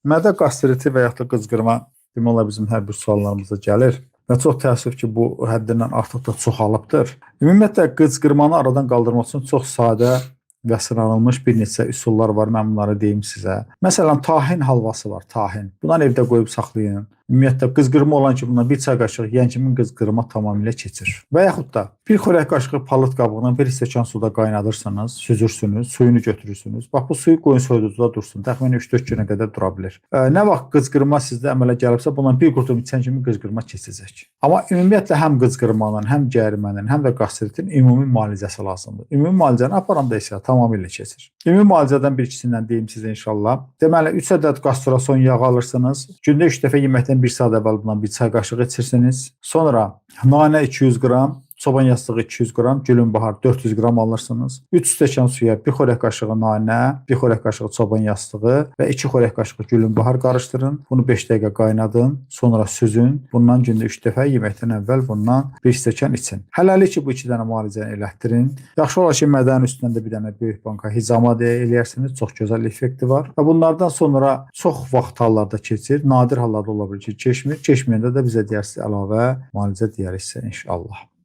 Mədə qastriti və yaxud da qızqırma demək olar bizim hər bir suallarımıza gəlir. Və çox təəssüf ki, bu həddindən artıq da çoxalıbdır. Ümumiyyətlə qızqırmanı aradan qaldırmaq üçün çox sadə və sıranılmış bir neçə üsullar var. Mən bunları deyim sizə. Məsələn, tahin halvası var, tahin. Bundan evdə qoyub saxlayın. Ümumiyyətlə qızqırma olan ki, bundan bir çay qaşığı yeyən kimi qızqırma tamamilə keçir. Və yaxud da bir xörək qaşığı palıd qabığından bir stəkan suda qaynadırsınız, süzürsünüz, suyunu götürürsünüz. Bax bu suyu qoyun soyuducuda dursun. Təxminən 3-4 günə qədər dura bilər. Nə vaxt qızqırma sizdə əmələ gəlibsə, bundan bir qurtum içən kimi qızqırma keçəcək. Amma ümumiyyətlə həm qızqırmanın, həm gərimənin, həm də qastritin ümumi müalicəsi lazımdır. Ümumi müalicəni aparanda isə tamamilə keçir. Ümumi müalicədən bir ikisindən deyim sizə inşallah. Deməli 3 ədəd qastrason yağı alırsınız. Gündə 3 dəfə yeməkdən 1 saat əvvəl bundan bir çay qaşığı içirsiniz. Sonra nanə 200 qram, çoban yastığı 200 qram, gülünbahar 400 qram alırsınız. 3 stəkan suya 1 xörək qaşığı nanə, 1 xörək qaşığı çoban yastığı və 2 xörək qaşığı gülünbahar qarışdırın. Bunu 5 dəqiqə qaynadın, sonra süzün. Bundan gündə 3 dəfə yeməkdən əvvəl bundan 1 stəkan için. Hələlik ki bu 2 dənə müalicəni elətdirin. Yaxşı olar ki, mədənin üstündə də bir dənə böyük banka hicama eləyərsiniz. Çox gözəl effekti var. Və bunlardan sonra çox vaxt hallarda keçir. Nadir hallarda ola bilər ki, keçmir. Keçməyəndə də bizə deyərsiniz əlavə müalicə deyərik sizə inşallah.